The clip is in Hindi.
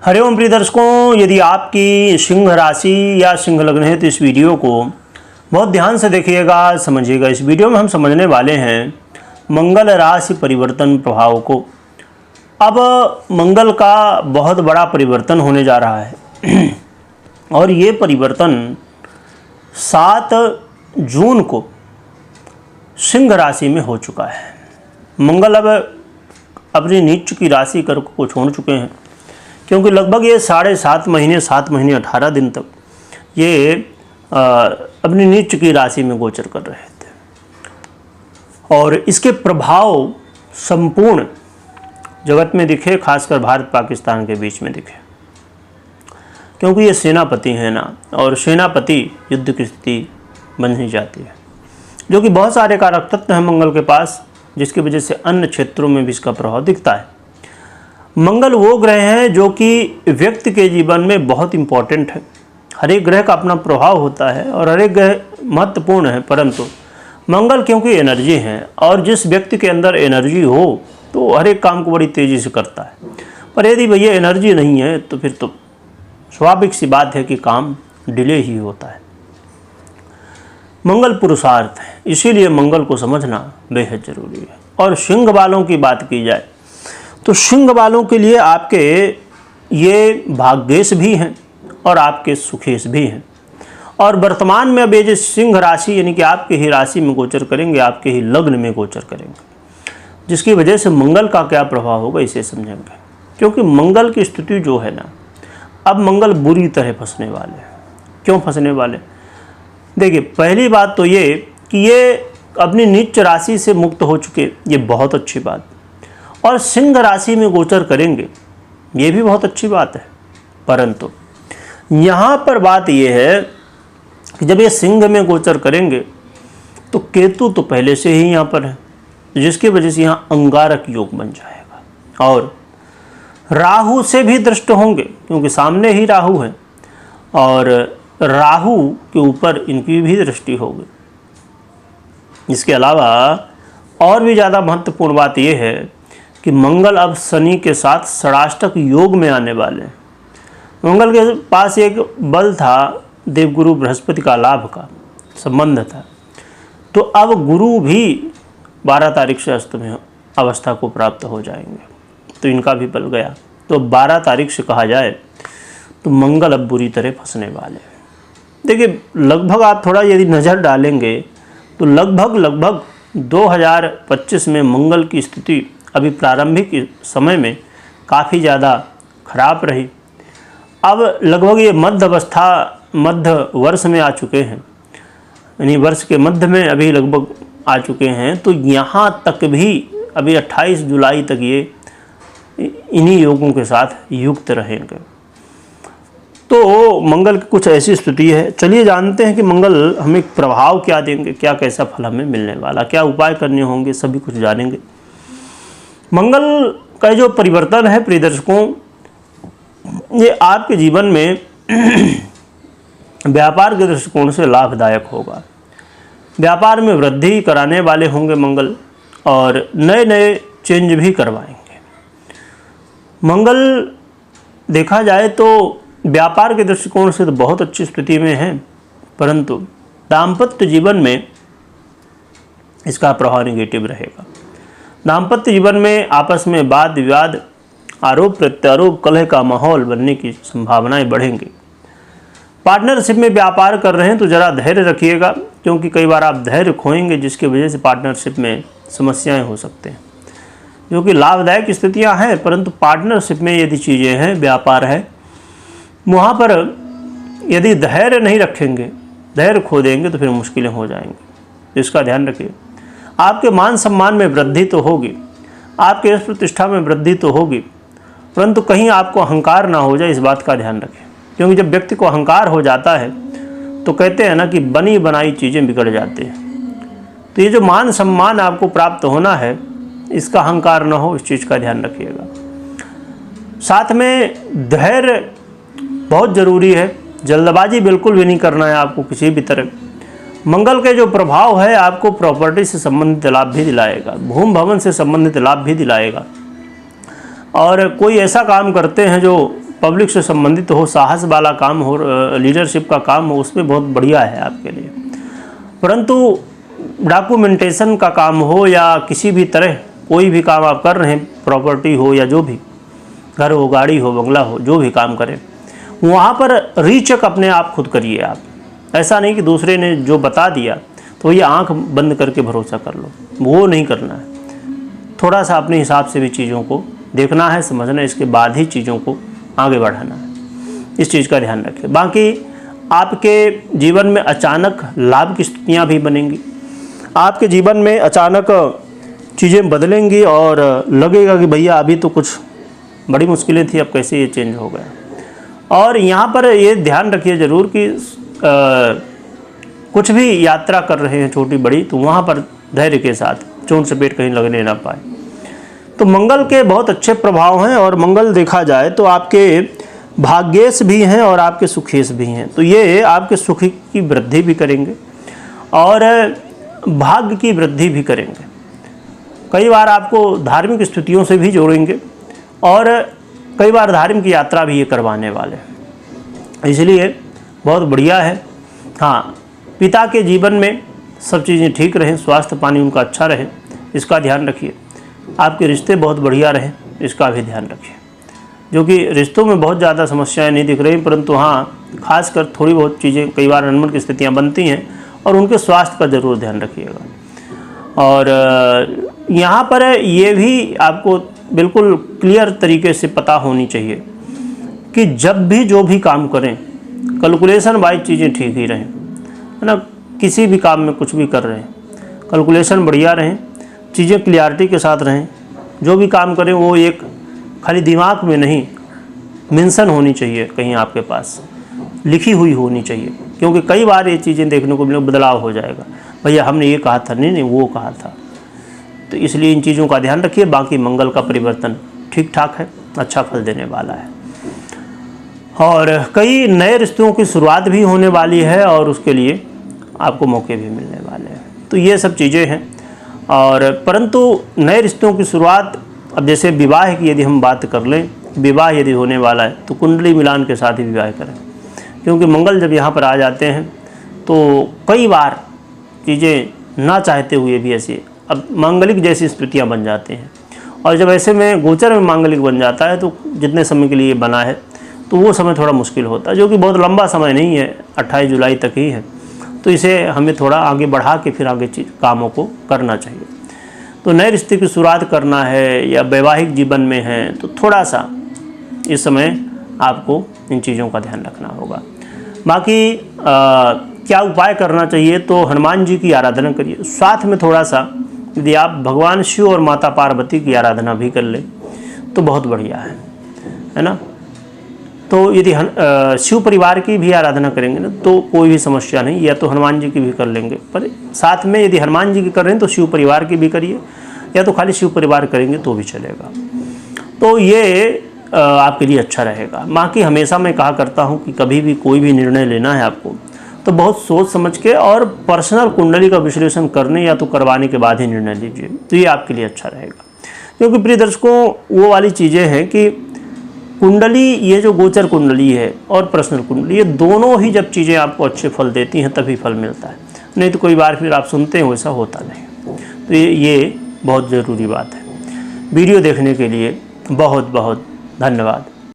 हरिओम प्रिय दर्शकों, यदि आपकी सिंह राशि या सिंह लग्न है तो इस वीडियो को बहुत ध्यान से देखिएगा, समझिएगा। इस वीडियो में हम समझने वाले हैं मंगल राशि परिवर्तन प्रभाव को। अब मंगल का बहुत बड़ा परिवर्तन होने जा रहा है और ये परिवर्तन 7 जून को सिंह राशि में हो चुका है। मंगल अब अपनी नीच की राशि कर्क को छोड़ चुके हैं, क्योंकि लगभग ये 7.5 महीने 7 महीने 18 दिन तक ये अपनी नीच की राशि में गोचर कर रहे थे और इसके प्रभाव संपूर्ण जगत में दिखे, खासकर भारत पाकिस्तान के बीच में दिखे, क्योंकि ये सेनापति है ना, और सेनापति युद्ध की स्थिति बन ही जाती है, जो कि बहुत सारे कारक तत्व हैं मंगल के पास, जिसकी वजह से अन्य क्षेत्रों में भी इसका प्रभाव दिखता है। मंगल वो ग्रह हैं जो कि व्यक्ति के जीवन में बहुत इम्पोर्टेंट है। हर एक ग्रह का अपना प्रभाव होता है और हर एक ग्रह महत्वपूर्ण है, परंतु मंगल क्योंकि एनर्जी है और जिस व्यक्ति के अंदर एनर्जी हो तो हर एक काम को बड़ी तेज़ी से करता है। पर यदि भैया एनर्जी नहीं है तो फिर तो स्वाभाविक सी बात है कि काम डिले ही होता है। मंगल पुरुषार्थ है, इसीलिए मंगल को समझना बेहद ज़रूरी है। और सिंह वालों की बात की जाए तो सिंह वालों के लिए आपके ये भाग्येश भी हैं और आपके सुखेश भी हैं। और वर्तमान में अब ये जो सिंह राशि यानी कि आपके ही राशि में गोचर करेंगे, आपके ही लग्न में गोचर करेंगे, जिसकी वजह से मंगल का क्या प्रभाव होगा इसे समझेंगे। क्योंकि मंगल की स्थिति जो है ना, अब मंगल बुरी तरह फंसने वाले हैं। क्यों फंसने वाले? देखिए, पहली बात तो ये कि ये अपनी नीच राशि से मुक्त हो चुके, ये बहुत अच्छी बात, और सिंह राशि में गोचर करेंगे, ये भी बहुत अच्छी बात है। परंतु यहाँ पर बात ये है कि जब ये सिंह में गोचर करेंगे तो केतु तो पहले से ही यहाँ पर है, जिसकी वजह से यहाँ अंगारक योग बन जाएगा। और राहु से भी दृष्ट होंगे, क्योंकि सामने ही राहु है और राहु के ऊपर इनकी भी दृष्टि होगी। इसके अलावा और भी ज़्यादा महत्वपूर्ण बात यह है कि मंगल अब शनि के साथ षडाष्टक योग में आने वाले हैं। मंगल के पास एक बल था, देवगुरु बृहस्पति का लाभ का संबंध था, तो अब गुरु भी 12 तारीख से अस्त में अवस्था को प्राप्त हो जाएंगे, तो इनका भी बल गया। तो 12 तारीख से कहा जाए तो मंगल अब बुरी तरह फंसने वाले हैं। देखिए, लगभग आप थोड़ा यदि नज़र डालेंगे तो लगभग 2025 में मंगल की स्थिति अभी प्रारंभिक समय में काफ़ी ज़्यादा खराब रही। अब लगभग ये मध्य वर्ष में आ चुके हैं, यानी वर्ष के मध्य में अभी लगभग आ चुके हैं। तो यहाँ तक भी अभी 28 जुलाई तक ये इन्हीं योगों के साथ युक्त रहेंगे। तो मंगल की कुछ ऐसी स्थिति है। चलिए जानते हैं कि मंगल हमें प्रभाव क्या देंगे, क्या कैसा फल हमें मिलने वाला, क्या उपाय करने होंगे, सभी कुछ जानेंगे। मंगल का जो परिवर्तन है प्रिय दर्शकों, ये आपके जीवन में व्यापार के दृष्टिकोण से लाभदायक होगा। व्यापार में वृद्धि कराने वाले होंगे मंगल, और नए नए चेंज भी करवाएंगे। मंगल देखा जाए तो व्यापार के दृष्टिकोण से तो बहुत अच्छी स्थिति में है, परंतु दाम्पत्य जीवन में इसका प्रभाव नेगेटिव रहेगा। दाम्पत्य जीवन में आपस में वाद विवाद, आरोप प्रत्यारोप, कलह का माहौल बनने की संभावनाएं बढ़ेंगी। पार्टनरशिप में व्यापार कर रहे हैं तो ज़रा धैर्य रखिएगा, क्योंकि कई बार आप धैर्य खोएंगे, जिसकी वजह से पार्टनरशिप में समस्याएं हो सकते हैं। जो कि लाभदायक स्थितियां हैं, परंतु पार्टनरशिप में यदि चीज़ें हैं, व्यापार है, वहाँ पर यदि धैर्य नहीं रखेंगे, धैर्य खो देंगे तो फिर मुश्किलें हो जाएंगी। इसका ध्यान रखिए। आपके मान सम्मान में वृद्धि तो होगी, आपके यश प्रतिष्ठा में वृद्धि तो होगी, परंतु कहीं आपको अहंकार ना हो जाए, इस बात का ध्यान रखें। क्योंकि जब व्यक्ति को अहंकार हो जाता है तो कहते हैं ना कि बनी बनाई चीज़ें बिगड़ जाती हैं। तो ये जो मान सम्मान आपको प्राप्त होना है, इसका अहंकार ना हो, इस चीज़ का ध्यान रखिएगा। साथ में धैर्य बहुत ज़रूरी है। जल्दबाजी बिल्कुल भी नहीं करना है आपको किसी भी तरह। मंगल के जो प्रभाव है आपको प्रॉपर्टी से संबंधित लाभ भी दिलाएगा, भूमि भवन से संबंधित लाभ भी दिलाएगा। और कोई ऐसा काम करते हैं जो पब्लिक से संबंधित हो, साहस वाला काम हो, लीडरशिप का काम हो, उसमें बहुत बढ़िया है आपके लिए। परंतु डॉक्यूमेंटेशन का काम हो या किसी भी तरह कोई भी काम आप कर रहे हैं, प्रॉपर्टी हो या जो भी, घर हो, गाड़ी हो, बंगला हो, जो भी काम करें, वहाँ पर रीचेक अपने आप खुद करिए आप। ऐसा नहीं कि दूसरे ने जो बता दिया तो ये आंख बंद करके भरोसा कर लो, वो नहीं करना है। थोड़ा सा अपने हिसाब से भी चीज़ों को देखना है, समझना है, इसके बाद ही चीज़ों को आगे बढ़ाना है। इस चीज़ का ध्यान रखें। बाकी आपके जीवन में अचानक लाभ की स्थितियाँ भी बनेंगी, आपके जीवन में अचानक चीज़ें बदलेंगी और लगेगा कि भैया अभी तो कुछ बड़ी मुश्किलें थी, अब कैसे ये चेंज हो गया। और यहाँ पर ये ध्यान रखिए ज़रूर कि कुछ भी यात्रा कर रहे हैं छोटी बड़ी, तो वहाँ पर धैर्य के साथ चोट चपेट कहीं लगने ना पाए। तो मंगल के बहुत अच्छे प्रभाव हैं, और मंगल देखा जाए तो आपके भाग्येश भी हैं और आपके सुखेश भी हैं। तो ये आपके सुख की वृद्धि भी करेंगे और भाग्य की वृद्धि भी करेंगे। कई बार आपको धार्मिक स्थितियों से भी जोड़ेंगे और कई बार धार्मिक यात्रा भी ये करवाने वाले हैं, इसलिए बहुत बढ़िया है। हाँ, पिता के जीवन में सब चीज़ें ठीक रहें, स्वास्थ्य पानी उनका अच्छा रहे, इसका ध्यान रखिए। आपके रिश्ते बहुत बढ़िया रहें, इसका भी ध्यान रखिए। जो कि रिश्तों में बहुत ज़्यादा समस्याएं नहीं दिख रही, परंतु हाँ, खासकर थोड़ी बहुत चीज़ें कई बार अनबन की स्थितियाँ बनती हैं, और उनके स्वास्थ्य का ज़रूर ध्यान रखिएगा। और यहाँ पर ये भी आपको बिल्कुल क्लियर तरीके से पता होनी चाहिए कि जब भी जो भी काम करें, कैलकुलेशन वाइज चीज़ें ठीक ही रहें, है ना। किसी भी काम में कुछ भी कर रहे हैं, कैलकुलेशन बढ़िया रहें, चीज़ें क्लियरिटी के साथ रहें। जो भी काम करें वो एक खाली दिमाग में नहीं, मेंशन होनी चाहिए, कहीं आपके पास लिखी हुई होनी चाहिए, क्योंकि कई बार ये चीज़ें देखने को मिले, बदलाव हो जाएगा, भैया हमने ये कहा था, नहीं वो कहा था। तो इसलिए इन चीज़ों का ध्यान रखिए। बाकी मंगल का परिवर्तन ठीक ठाक है, अच्छा फल देने वाला है, और कई नए रिश्तों की शुरुआत भी होने वाली है, और उसके लिए आपको मौके भी मिलने वाले हैं। तो ये सब चीज़ें हैं। और परंतु नए रिश्तों की शुरुआत, अब जैसे विवाह की यदि हम बात कर लें, विवाह यदि होने वाला है तो कुंडली मिलान के साथ ही विवाह करें, क्योंकि मंगल जब यहाँ पर आ जाते हैं तो कई बार चीज़ें ना चाहते हुए भी ऐसी अब मांगलिक जैसी स्थितियाँ बन जाती हैं। और जब ऐसे में गोचर में मांगलिक बन जाता है तो जितने समय के लिए बना है तो वो समय थोड़ा मुश्किल होता है, जो कि बहुत लंबा समय नहीं है, 28 जुलाई तक ही है। तो इसे हमें थोड़ा आगे बढ़ा के फिर आगे कामों को करना चाहिए। तो नए रिश्ते की शुरुआत करना है या वैवाहिक जीवन में है तो थोड़ा सा इस समय आपको इन चीज़ों का ध्यान रखना होगा। बाकी क्या उपाय करना चाहिए, तो हनुमान जी की आराधना करिए। साथ में थोड़ा सा यदि आप भगवान शिव और माता पार्वती की आराधना भी कर ले तो बहुत बढ़िया है ना। तो यदि शिव परिवार की भी आराधना करेंगे ना तो कोई भी समस्या नहीं, या तो हनुमान जी की भी कर लेंगे, पर साथ में यदि हनुमान जी की कर रहे हैं तो शिव परिवार की भी करिए, या तो खाली शिव परिवार करेंगे तो भी चलेगा। तो ये आपके लिए अच्छा रहेगा। बाकी हमेशा मैं कहा करता हूँ कि कभी भी कोई भी निर्णय लेना है आपको तो बहुत सोच समझ के और पर्सनल कुंडली का विश्लेषण करने या तो करवाने के बाद ही निर्णय लीजिए, तो ये आपके लिए अच्छा रहेगा। क्योंकि प्रिय दर्शकों, वो वाली चीज़ें हैं कि कुंडली, ये जो गोचर कुंडली है और पर्सनल कुंडली, ये दोनों ही जब चीज़ें आपको अच्छे फल देती हैं तभी फल मिलता है, नहीं तो कोई बार फिर आप सुनते हैं वैसा होता नहीं। तो ये बहुत ज़रूरी बात है। वीडियो देखने के लिए बहुत बहुत धन्यवाद।